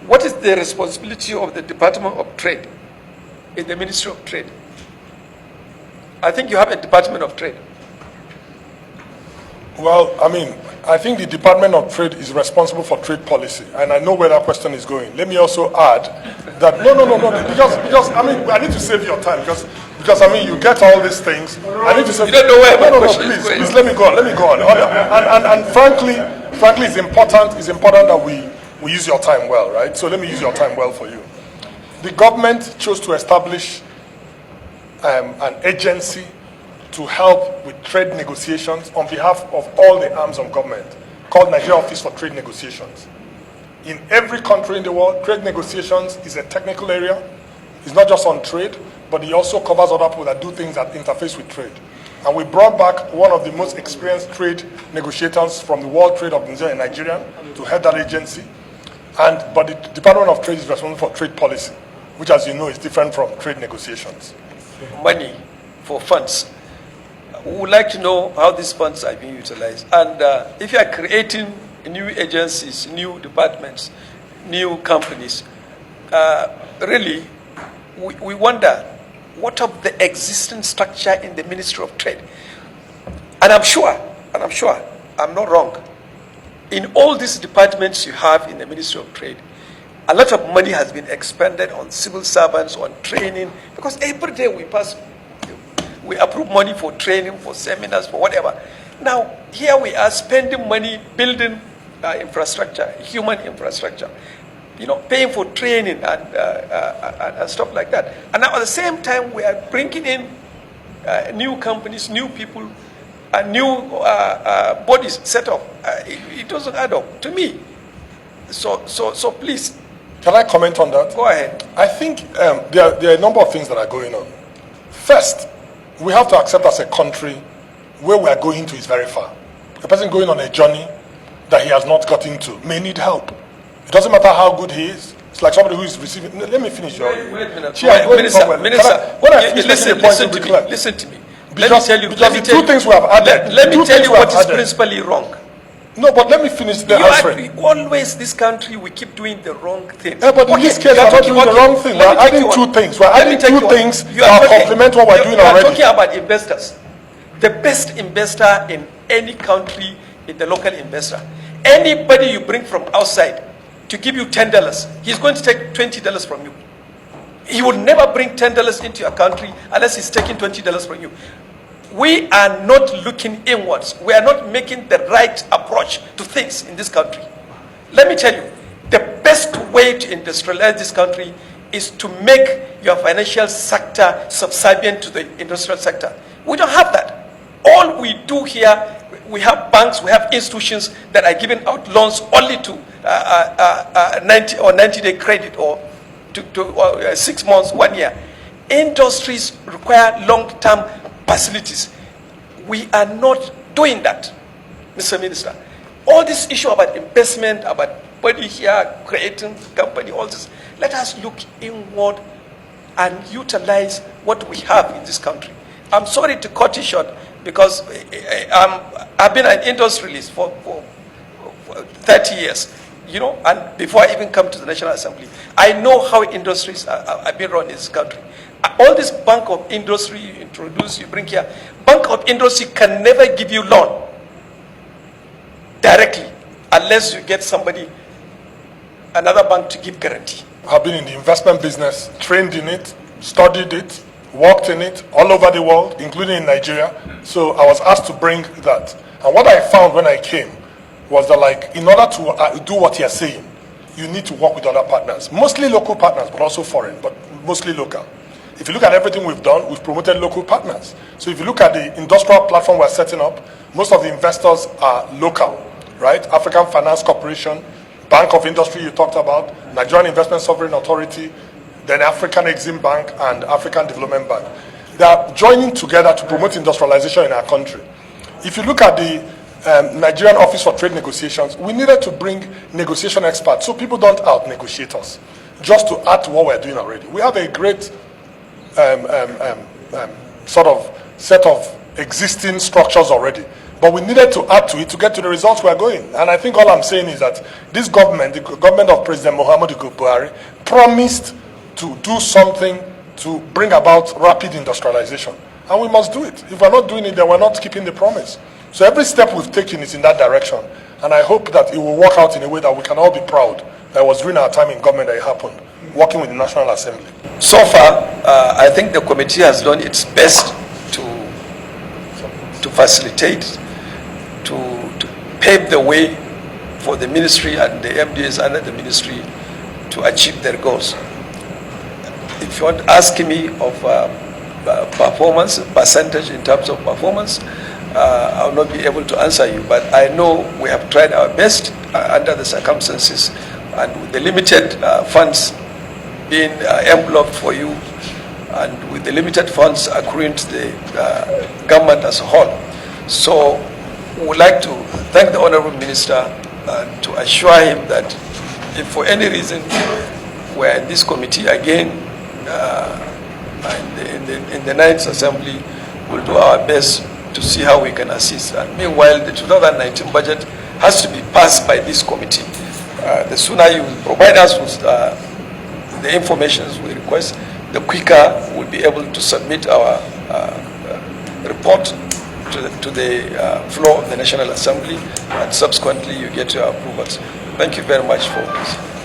What is the responsibility of the Department of Trade in the Ministry of Trade? I think you have a Department of Trade. Well, I mean, I think the Department of Trade is responsible for trade policy, and I know where that question is going. Let me also add that no, because I mean, I need to save your time because I mean, you get all these things. I need to save. You don't know where no, please, let me go on. And frankly, it's important that we use your time well, right? So let me use your time well for you. The government chose to establish an agency to help with trade negotiations on behalf of all the arms of government, called Nigeria Office for Trade Negotiations. In every country in the world, trade negotiations is a technical area. It's not just on trade, but it also covers other people that do things that interface with trade. And we brought back one of the most experienced trade negotiators from the World Trade Organization in Nigeria to head that agency. But the Department of Trade is responsible for trade policy, which, as you know, is different from trade negotiations. Money for funds. We would like to know how these funds are being utilized. And if you are creating new agencies, new departments, new companies, really, we wonder, what of the existing structure in the Ministry of Trade? And I'm sure, I'm not wrong. In all these departments you have in the Ministry of Trade, a lot of money has been expended on civil servants, on training, because every day we approve money for training, for seminars, for whatever. Now, here we are spending money building infrastructure, human infrastructure, paying for training and stuff like that. And now at the same time, we are bringing in new companies, new people, and new bodies set up. It doesn't add up to me. So please. Can I comment on that? Go ahead. I think there are a number of things that are going on. First, we have to accept as a country where we are going to is very far. A person going on a journey that he has not got into may need help. It doesn't matter how good he is. It's like somebody who is receiving. Let me finish. Wait a minute. Listen to me. Because the two things we have added. Let me tell you what is principally wrong. No, but let me finish the answering. Always, this country, we keep doing the wrong thing. Yeah, but in this case, we're not doing the wrong thing. We're adding two things. We're adding two things that complement what we're doing already. You're talking about investors. The best investor in any country is the local investor. Anybody you bring from outside to give you $10, he's going to take $20 from you. He will never bring $10 into your country unless he's taking $20 from you. We are not looking inwards. We are not making the right approach to things in this country. Let me tell you, the best way to industrialize this country is to make your financial sector subservient to the industrial sector. We don't have that. All we do here, we have banks, we have institutions that are giving out loans only to 90-day credit or to 6 months, 1 year. Industries require long-term facilities. We are not doing that, Mr. Minister. All this issue about investment, about money here, creating company, all this, let us look inward and utilize what we have in this country. I'm sorry to cut it short because I've been an industrialist for 30 years, and before I even come to the National Assembly, I know how industries are being run in this country. All this Bank of Industry you introduce, you bring here, Bank of Industry can never give you loan directly unless you get another bank to give guarantee. I've been in the investment business, trained in it, studied it, worked in it all over the world, including in Nigeria. So I was asked to bring that. And what I found when I came was that, in order to do what you're saying, you need to work with other partners, mostly local partners, but also foreign, but mostly local. If you look at everything we've done, we've promoted local partners. So if you look at the industrial platform we're setting up, most of the investors are local, right? African Finance Corporation, Bank of Industry you talked about, Nigerian Investment Sovereign Authority, then African Exim Bank and African Development Bank. They are joining together to promote industrialization in our country. If you look at the Nigerian Office for Trade Negotiations, we needed to bring negotiation experts so people don't out-negotiate us, just to add to what we're doing already. We have a great sort of set of existing structures already. But we needed to add to it to get to the results we are going. And I think all I'm saying is that this government, the government of President Muhammadu Buhari, promised to do something to bring about rapid industrialization. And we must do it. If we're not doing it, then we're not keeping the promise. So every step we've taken is in that direction. And I hope that it will work out in a way that we can all be proud that it was during our time in government that it happened, working with the National Assembly. So far, I think the committee has done its best to facilitate, to pave the way for the ministry and the MDs under the ministry to achieve their goals. If you want to ask me of performance, percentage in terms of performance, I will not be able to answer you, but I know we have tried our best under the circumstances and with the limited funds being enveloped for you and with the limited funds accruing to the government as a whole. So we would like to thank the Honorable Minister and to assure him that if for any reason we're in this committee again in the Ninth Assembly, we'll do our best to see how we can assist. And meanwhile, the 2019 budget has to be passed by this committee. The sooner you provide us with the information we request, the quicker we'll be able to submit our report to the floor of the National Assembly, and subsequently you get your approvals. Thank you very much for this.